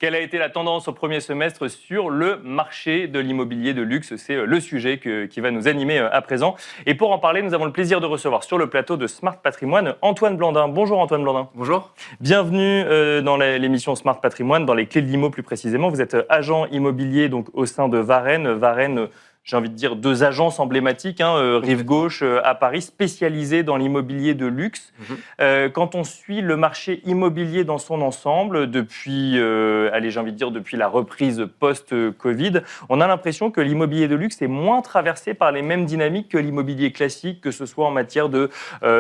Quelle a été la tendance au premier semestre sur le marché de l'immobilier de luxe? C'est le sujet qui va nous animer à présent. Et pour en parler, nous avons le plaisir de recevoir sur le plateau de Smart Patrimoine Antoine Blandin. Bonjour Antoine Blandin. Bonjour. Bienvenue dans l'émission Smart Patrimoine, dans les clés de l'IMO plus précisément. Vous êtes agent immobilier donc, au sein de Varenne. Varenne, j'ai envie de dire deux agences emblématiques, Rive Gauche à Paris, spécialisées dans l'immobilier de luxe. Quand on suit le marché immobilier dans son ensemble, depuis la reprise post-Covid, on a l'impression que l'immobilier de luxe est moins traversé par les mêmes dynamiques que l'immobilier classique, que ce soit en matière de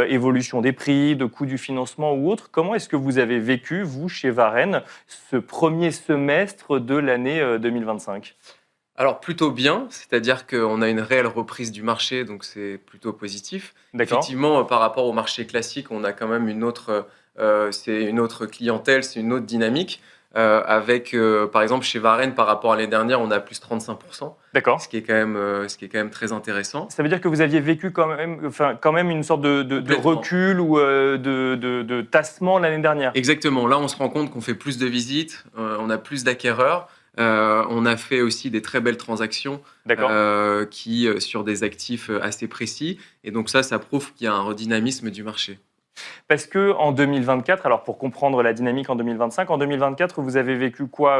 évolution des prix, de coût du financement ou autre. Comment est-ce que vous avez vécu, vous, chez Varenne, ce premier semestre de l'année 2025 ? Alors plutôt bien, c'est-à-dire qu'on a une réelle reprise du marché, donc c'est plutôt positif. D'accord. Effectivement, par rapport au marché classique, on a quand même une autre clientèle, c'est une autre dynamique. Avec, par exemple, chez Varenne, par rapport à l'année dernière, on a plus 35%, D'accord. ce qui est quand même très intéressant. Ça veut dire que vous aviez vécu quand même une sorte de recul ou de tassement l'année dernière. Exactement. Là, on se rend compte qu'on fait plus de visites, on a plus d'acquéreurs. On a fait aussi des très belles transactions sur des actifs assez précis. Et donc ça prouve qu'il y a un redynamisme du marché. Parce qu'en 2024, alors pour comprendre la dynamique en 2025, en 2024, vous avez vécu quoi ?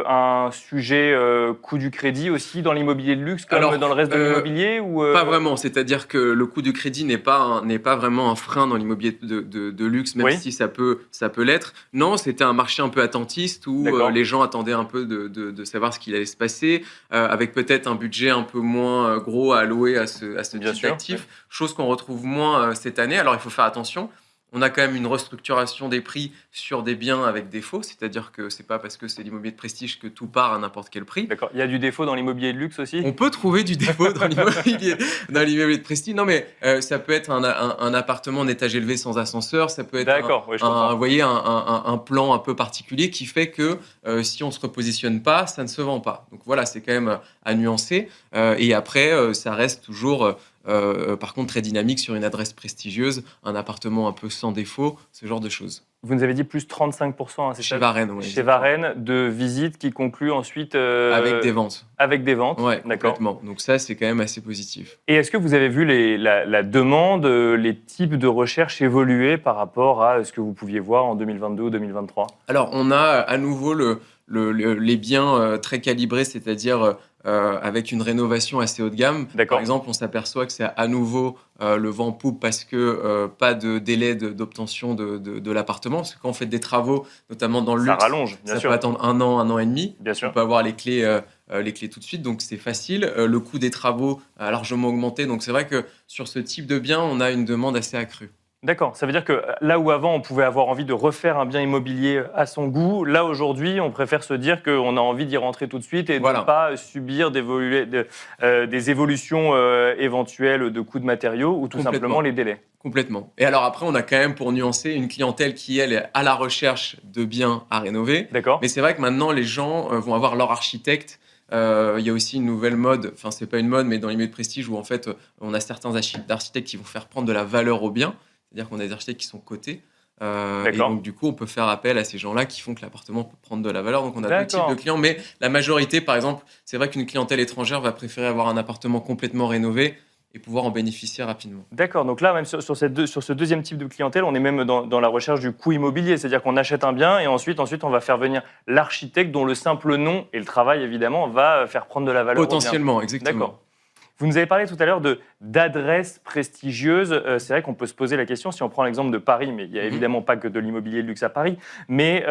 Un sujet coût du crédit aussi dans l'immobilier de luxe, comme dans le reste de l'immobilier ou Pas vraiment, c'est-à-dire que le coût du crédit n'est pas vraiment un frein dans l'immobilier de luxe, même si ça peut l'être. Non, c'était un marché un peu attentiste où les gens attendaient un peu de savoir ce qu'il allait se passer, avec peut-être un budget un peu moins gros à allouer à ce type d'actif, chose qu'on retrouve moins cette année. Alors il faut faire attention. On a quand même une restructuration des prix sur des biens avec défaut, c'est-à-dire que c'est pas parce que c'est l'immobilier de prestige que tout part à n'importe quel prix. D'accord. Il y a du défaut dans l'immobilier de luxe aussi ? On peut trouver du défaut dans l'immobilier de prestige. Non, mais ça peut être un appartement en étage élevé sans ascenseur, ça peut être un plan un peu particulier qui fait que si on ne se repositionne pas, ça ne se vend pas. Donc voilà, c'est quand même à nuancer. Et après, ça reste toujours... par contre, très dynamique sur une adresse prestigieuse, un appartement un peu sans défaut, ce genre de choses. Vous nous avez dit plus 35%, c'est chez Varenne, oui. Chez Varenne, de visites qui concluent ensuite... avec des ventes. Avec des ventes, oui, d'accord. Complètement. Donc ça, c'est quand même assez positif. Et est-ce que vous avez vu la demande, les types de recherches évoluer par rapport à ce que vous pouviez voir en 2022 ou 2023 ? Alors, on a à nouveau les biens très calibrés, c'est-à-dire... avec une rénovation assez haut de gamme. Par exemple, on s'aperçoit que c'est à nouveau le vent en poupe parce que pas de délai d'obtention de l'appartement. Parce que quand on fait des travaux, notamment dans le luxe, ça rallonge, bien sûr. Peut attendre un an et demi. Bien sûr. On peut avoir les clés tout de suite, donc c'est facile. Le coût des travaux a largement augmenté. Donc c'est vrai que sur ce type de bien, on a une demande assez accrue. D'accord, ça veut dire que là où avant on pouvait avoir envie de refaire un bien immobilier à son goût, là aujourd'hui on préfère se dire qu'on a envie d'y rentrer tout de suite et de ne pas subir des évolutions éventuelles de coûts de matériaux ou tout simplement les délais. Complètement. Et alors après on a quand même, pour nuancer, une clientèle qui elle est à la recherche de biens à rénover. D'accord. Mais c'est vrai que maintenant les gens vont avoir leur architecte. Il y a aussi une nouvelle mode, enfin c'est pas une mode mais dans l'immobilier de prestige où en fait on a certains architectes qui vont faire prendre de la valeur au bien. C'est-à-dire qu'on a des architectes qui sont cotés. Et donc, du coup, on peut faire appel à ces gens-là qui font que l'appartement peut prendre de la valeur. Donc, on a deux types de clients. Mais la majorité, par exemple, c'est vrai qu'une clientèle étrangère va préférer avoir un appartement complètement rénové et pouvoir en bénéficier rapidement. D'accord. Donc là, même sur ce deuxième type de clientèle, on est même dans la recherche du coût immobilier. C'est-à-dire qu'on achète un bien et ensuite, on va faire venir l'architecte dont le simple nom et le travail, évidemment, va faire prendre de la valeur potentiellement, au bien. Exactement. D'accord. Vous nous avez parlé tout à l'heure d'adresses prestigieuses. C'est vrai qu'on peut se poser la question, si on prend l'exemple de Paris, mais il n'y a évidemment pas que de l'immobilier de luxe à Paris, mais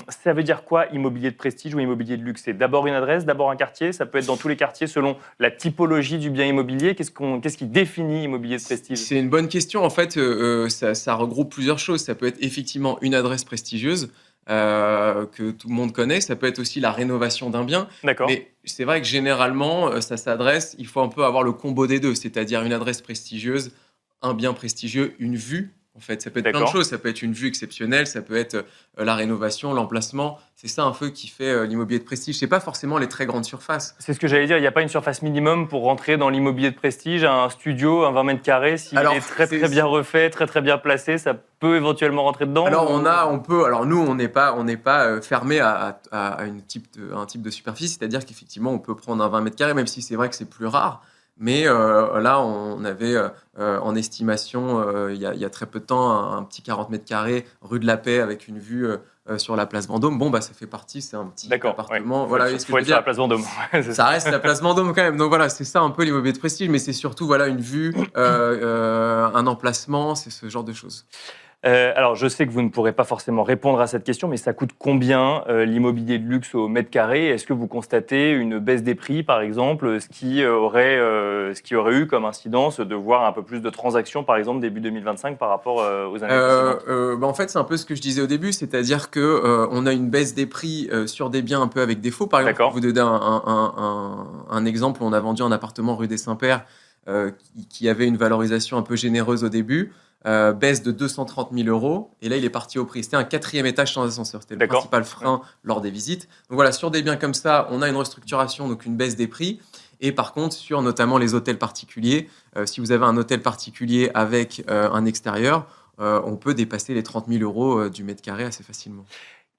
ça veut dire quoi, immobilier de prestige ou immobilier de luxe ? C'est d'abord une adresse, d'abord un quartier ? Ça peut être dans tous les quartiers selon la typologie du bien immobilier. Qu'est-ce qui définit immobilier de prestige ? C'est une bonne question. En fait, ça regroupe plusieurs choses. Ça peut être effectivement une adresse prestigieuse, que tout le monde connaît. Ça peut être aussi la rénovation d'un bien. D'accord. Mais c'est vrai que généralement, ça il faut un peu avoir le combo des deux, c'est-à-dire une adresse prestigieuse, un bien prestigieux, une vue En fait, ça peut être plein de choses. Ça peut être une vue exceptionnelle, ça peut être la rénovation, l'emplacement. C'est ça un peu qui fait l'immobilier de prestige. C'est pas forcément les très grandes surfaces. C'est ce que j'allais dire. Il n'y a pas une surface minimum pour rentrer dans l'immobilier de prestige. Un studio, un 20 mètres carrés, s'il est très bien refait, très bien placé, ça peut éventuellement rentrer dedans. Alors on peut. Alors nous, on n'est pas fermé à un type de superficie. C'est-à-dire qu'effectivement, on peut prendre un 20 mètres carrés, même si c'est vrai que c'est plus rare. Mais là, on avait en estimation, il y a très peu de temps, un petit 40 mètres carrés, rue de la Paix, avec une vue sur la place Vendôme. Bon, ça fait partie, c'est un petit appartement. Ouais. Voilà, il faut être sur la place Vendôme. Ça reste la place Vendôme quand même. Donc voilà, c'est ça un peu l'immobilier de prestige, mais c'est surtout une vue, un emplacement, c'est ce genre de choses. Alors, je sais que vous ne pourrez pas forcément répondre à cette question, mais ça coûte combien l'immobilier de luxe au mètre carré? Est-ce que vous constatez une baisse des prix, par exemple, ce qui aurait eu comme incidence de voir un peu plus de transactions, par exemple, début 2025 par rapport aux années précédentes? En fait, c'est un peu ce que je disais au début, c'est-à-dire qu'on a une baisse des prix sur des biens un peu avec défaut. Par exemple, pour vous donner un exemple, on a vendu un appartement rue des Saints-Pères qui avait une valorisation un peu généreuse au début. Baisse de 230 000 euros, et là il est parti au prix. C'était un 4e étage sans ascenseur, c'était le principal frein lors des visites. Donc voilà, sur des biens comme ça, on a une restructuration, donc une baisse des prix. Et par contre, sur notamment les hôtels particuliers, si vous avez un hôtel particulier avec un extérieur, on peut dépasser les 30 000 euros du mètre carré assez facilement.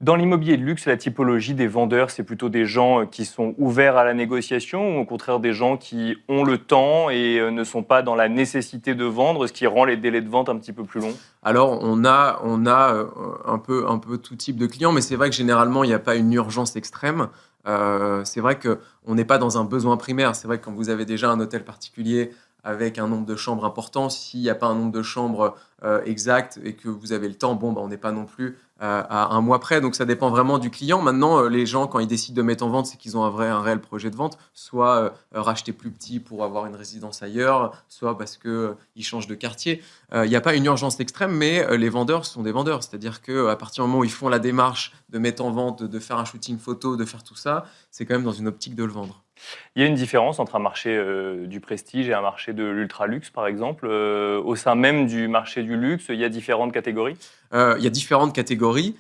Dans l'immobilier de luxe, la typologie des vendeurs, c'est plutôt des gens qui sont ouverts à la négociation ou au contraire des gens qui ont le temps et ne sont pas dans la nécessité de vendre, ce qui rend les délais de vente un petit peu plus longs? Alors, on a un peu tout type de clients, mais c'est vrai que généralement, il n'y a pas une urgence extrême. C'est vrai qu'on n'est pas dans un besoin primaire. C'est vrai que quand vous avez déjà un hôtel particulier avec un nombre de chambres important, s'il n'y a pas un nombre de chambres exact et que vous avez le temps, on n'est pas non plus à un mois près. Donc ça dépend vraiment du client. Maintenant, les gens, quand ils décident de mettre en vente, c'est qu'ils ont un réel projet de vente, soit racheter plus petit pour avoir une résidence ailleurs, soit parce qu'ils changent de quartier. Il n'y a pas une urgence extrême, mais les vendeurs sont des vendeurs. C'est-à-dire qu'à partir du moment où ils font la démarche de mettre en vente, de faire un shooting photo, de faire tout ça, c'est quand même dans une optique de le vendre. Il y a une différence entre un marché du prestige et un marché de l'ultra-luxe, par exemple. Au sein même du marché du luxe, il y a différentes catégories? Il y a différentes catégories.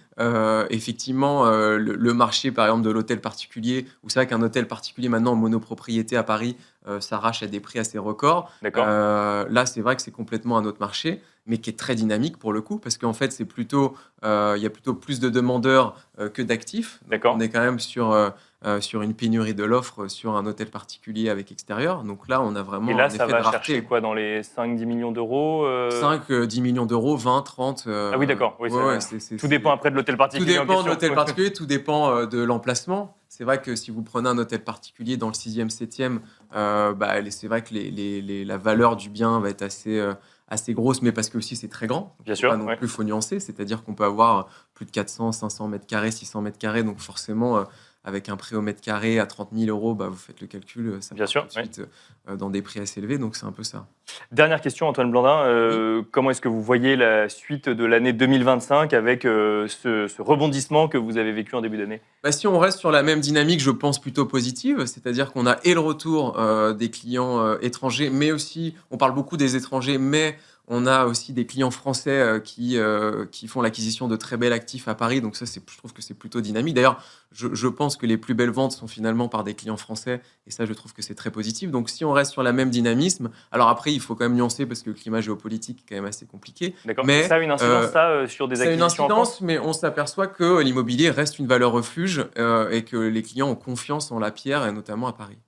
Effectivement, le marché, par exemple, de l'hôtel particulier, vous savez qu'un hôtel particulier, maintenant, en monopropriété à Paris, s'arrache à des prix assez records. Là, c'est vrai que c'est complètement un autre marché, mais qui est très dynamique pour le coup, parce qu'en fait, il y a plutôt plus de demandeurs que d'actifs. On est quand même sur une pénurie de l'offre sur un hôtel particulier avec extérieur. Donc là, on a vraiment un effet de rareté. Et là, ça va chercher quoi, dans les 5-10 millions d'euros 5-10 millions d'euros, 20, 30. Ah oui, d'accord. Oui, tout dépend après de l'hôtel particulier. Tout dépend de l'hôtel particulier, tout dépend de l'emplacement. C'est vrai que si vous prenez un hôtel particulier dans le 6e, 7e, c'est vrai que la valeur du bien va être assez grosse, mais parce que aussi c'est très grand. Bien sûr. Non plus, il faut nuancer. C'est-à-dire qu'on peut avoir plus de 400, 500 mètres carrés, 600 mètres carrés. Donc forcément, avec un prix au mètre carré à 30 000 euros, vous faites le calcul, ça va tout de suite dans des prix assez élevés, donc c'est un peu ça. Dernière question, Antoine Blandin, comment est-ce que vous voyez la suite de l'année 2025 avec ce rebondissement que vous avez vécu en début d'année? Si on reste sur la même dynamique, je pense plutôt positive, c'est-à-dire qu'on a le retour des clients étrangers, mais aussi, on parle beaucoup des étrangers, mais on a aussi des clients français qui font l'acquisition de très bels actifs à Paris. Donc ça, je trouve que c'est plutôt dynamique. D'ailleurs, je pense que les plus belles ventes sont finalement par des clients français. Et ça, je trouve que c'est très positif. Donc si on reste sur le même dynamisme, alors après, il faut quand même nuancer parce que le climat géopolitique est quand même assez compliqué. D'accord. Mais ça a une incidence, sur des acquisitions? Ça a une incidence, mais on s'aperçoit que l'immobilier reste une valeur refuge et que les clients ont confiance en la pierre, et notamment à Paris.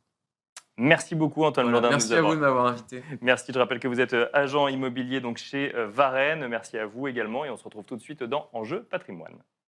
Merci beaucoup Antoine Blandin. Merci à vous de m'avoir invité. Merci, je rappelle que vous êtes agent immobilier donc chez Varenne. Merci à vous également et on se retrouve tout de suite dans Enjeu Patrimoine.